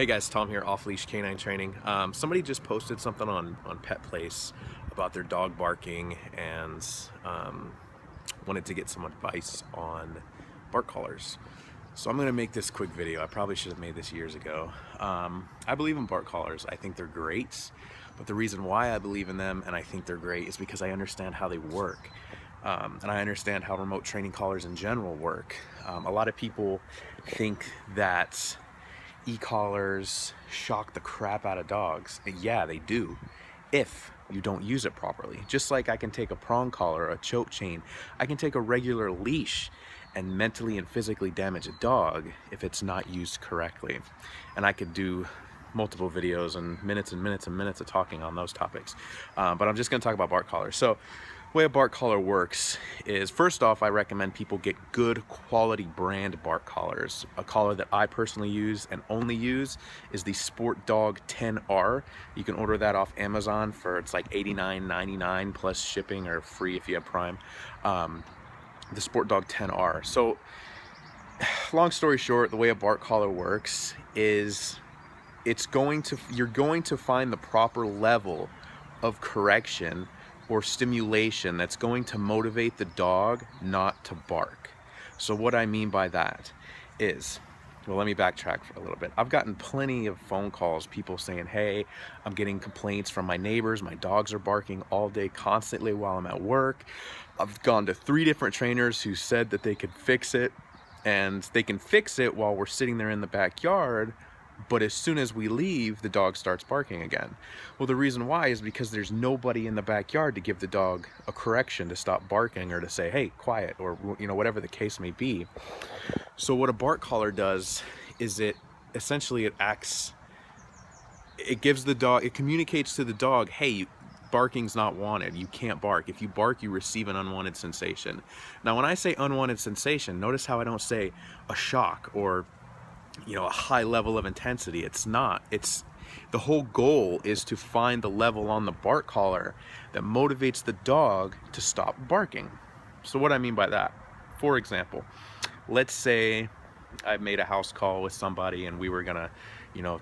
Hey guys, Tom here, Off Leash Canine Training. Somebody just posted something on Pet Place about their dog barking and wanted to get some advice on bark collars. So I'm going to make this quick video. I probably should have made this years ago. I believe in bark collars. I think they're great, but the reason why I believe in them and I think they're great is because I understand how they work. And I understand how remote training collars in general work. A lot of people think that e-collars shock the crap out of dogs. And yeah, they do, if you don't use it properly. Just like I can take a prong collar, a choke chain, I can take a regular leash and mentally and physically damage a dog if it's not used correctly. And I could do multiple videos and minutes and minutes and minutes of talking on those topics. But I'm just gonna talk about bark collars. So the way a bark collar works is, first off, I recommend people get good quality brand bark collars. A collar that I personally use and only use is the Sport Dog 10R. You can order that off Amazon for, it's like $89.99 plus shipping, or free if you have Prime. The Sport Dog 10R. So long story short, the way a bark collar works is you're going to find the proper level of correction or stimulation that's going to motivate the dog not to bark. So what I mean by that is, well, let me backtrack for a little bit. I've gotten plenty of phone calls, people saying, hey, I'm getting complaints from my neighbors, my dogs are barking all day constantly while I'm at work. I've gone to 3 different trainers who said that they could fix it, and they can fix it while we're sitting there in the backyard, but as soon as we leave, the dog starts barking again. Well, the reason why is because there's nobody in the backyard to give the dog a correction to stop barking, or to say, hey, quiet, or whatever the case may be. So what a bark collar does is it gives the dog, it communicates to the dog, hey, barking's not wanted, you can't bark. If you bark, you receive an unwanted sensation. Now, when I say unwanted sensation, notice how I don't say a shock or a high level of intensity. It's not. It's the whole goal is to find the level on the bark collar that motivates the dog to stop barking. So what I mean by that, for example, let's say I made a house call with somebody and we were gonna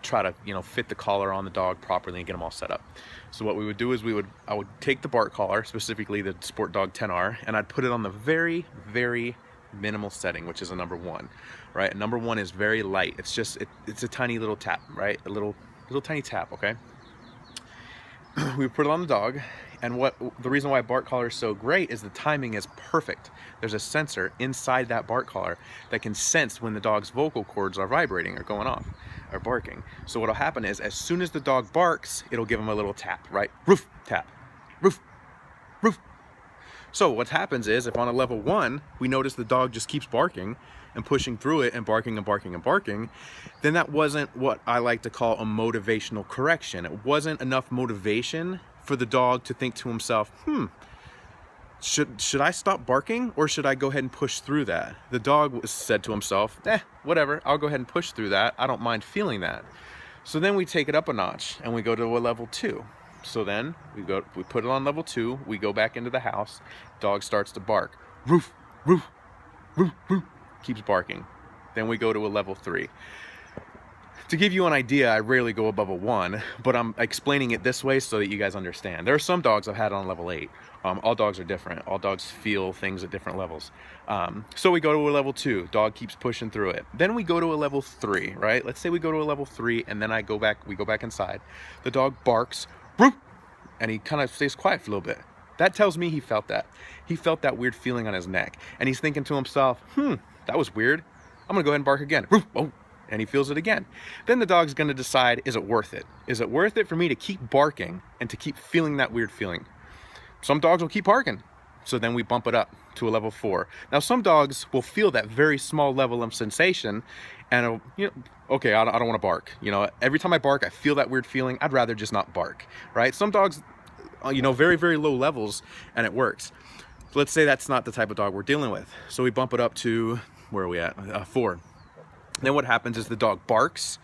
try to fit the collar on the dog properly and get them all set up. So what we would do is I would take the bark collar, specifically the Sport Dog 10R, and I'd put it on the very, very minimal setting, which is a number 1, right? And number 1 is very light. It's just it's a tiny little tap, right? A little tiny tap. Okay. We put it on the dog, and the reason why a bark collar is so great is the timing is perfect. There's a sensor inside that bark collar that can sense when the dog's vocal cords are vibrating or going off or barking. So what'll happen is, as soon as the dog barks, it'll give him a little tap, right? Roof, tap, roof, roof. So what happens is, if on a level 1 we notice the dog just keeps barking and pushing through it and barking and barking and barking, then that wasn't what I like to call a motivational correction. It wasn't enough motivation for the dog to think to himself, should I stop barking, or should I go ahead and push through that? The dog said to himself, whatever, I'll go ahead and push through that. I don't mind feeling that. So then we take it up a notch and we go to a level 2. So then we put it on level 2, we go back into the house, dog starts to bark, roof, roof, roof, roof, keeps barking. Then we go to a level 3. To give you an idea, I rarely go above a 1, but I'm explaining it this way so that you guys understand. There are some dogs I've had on level 8. All dogs are different. All dogs feel things at different levels. So we go to a level 2, dog keeps pushing through it. Then we go to a level 3, right? Let's say we go to a level 3, and then we go back inside. The dog barks, and he kind of stays quiet for a little bit. That tells me he felt that. He felt that weird feeling on his neck. And he's thinking to himself, that was weird. I'm gonna go ahead and bark again. Oh, and he feels it again. Then the dog's gonna decide, is it worth it? Is it worth it for me to keep barking and to keep feeling that weird feeling? Some dogs will keep barking. So then we bump it up to a level 4. Now, some dogs will feel that very small level of sensation and okay, I don't want to bark. Every time I bark, I feel that weird feeling. I'd rather just not bark, right? Some dogs, very, very low levels, and it works. So let's say that's not the type of dog we're dealing with. So we bump it up to, where are we at? 4. Then what happens is the dog barks,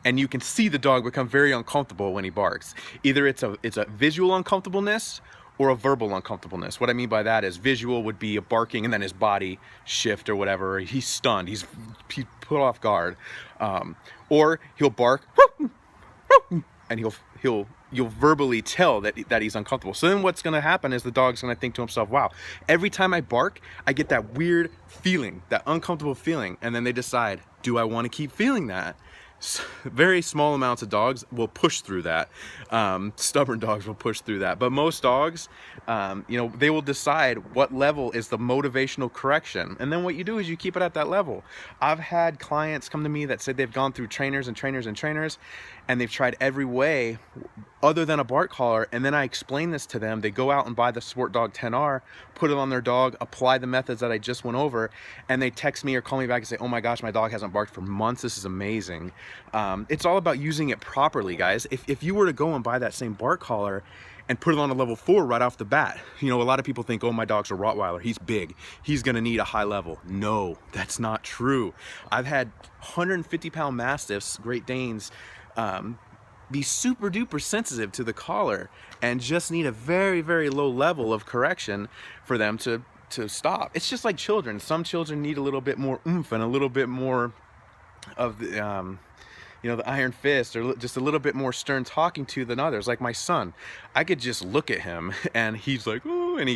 and you can see the dog become very uncomfortable when he barks. Either it's a visual uncomfortableness, or a verbal uncomfortableness. What I mean by that is visual would be a barking and then his body shift or whatever. He's stunned, he's put off guard. Or he'll bark and you'll verbally tell that he's uncomfortable. So then what's gonna happen is the dog's gonna think to himself, wow, every time I bark, I get that weird feeling, that uncomfortable feeling. And then they decide, do I wanna keep feeling that? Very small amounts of dogs will push through that. Stubborn dogs will push through that, but most dogs, you know, they will decide what level is the motivational correction, and then what you do is you keep it at that level. I've had clients come to me that said they've gone through trainers and trainers and trainers, and they've tried every way other than a bark collar, and then I explain this to them. They go out and buy the Sport Dog 10R, put it on their dog, apply the methods that I just went over, and they text me or call me back and say, oh my gosh, my dog hasn't barked for months, this is amazing. It's all about using it properly, guys. If you were to go and buy that same bark collar and put it on a level 4 right off the bat, you know, a lot of people think, oh, my dog's a Rottweiler, he's big, he's gonna need a high level. No, that's not true. I've had 150-pound Mastiffs, Great Danes, be super duper sensitive to the collar and just need a very, very low level of correction for them to stop. It's just like children. Some children need a little bit more oomph and a little bit more of the, you know, the iron fist, or just a little bit more stern talking to than others. Like my son, I could just look at him and he's like, oh, and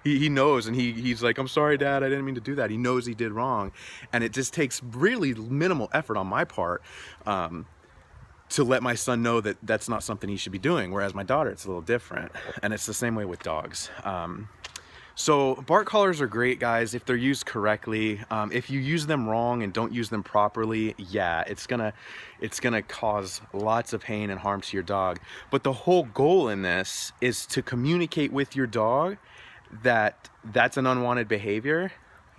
he knows, and he's like, I'm sorry, Dad, I didn't mean to do that. He knows he did wrong. And it just takes really minimal effort on my part to let my son know that that's not something he should be doing. Whereas my daughter, it's a little different. And it's the same way with dogs. So bark collars are great, guys, if they're used correctly. If you use them wrong and don't use them properly, yeah, it's gonna cause lots of pain and harm to your dog. But the whole goal in this is to communicate with your dog that that's an unwanted behavior.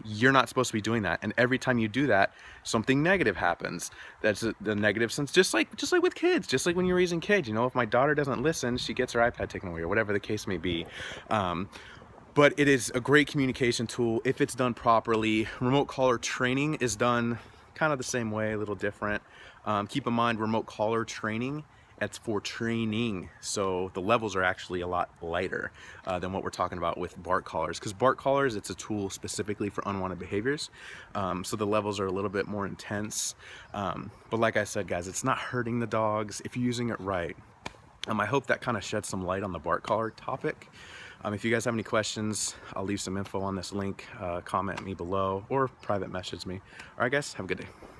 You're not supposed to be doing that, and every time you do that, something negative happens. That's the negative sense, just like with kids, just like when you're raising kids. You know, if my daughter doesn't listen, she gets her iPad taken away, or whatever the case may be. But it is a great communication tool if it's done properly. Remote collar training is done kind of the same way, a little different. Keep in mind, remote collar training, that's for training. So the levels are actually a lot lighter than what we're talking about with bark collars. Because bark collars, it's a tool specifically for unwanted behaviors. So the levels are a little bit more intense. But like I said, guys, it's not hurting the dogs if you're using it right. I hope that kind of sheds some light on the bark collar topic. If you guys have any questions, I'll leave some info on this link. Comment me below or private message me. All right, guys, have a good day.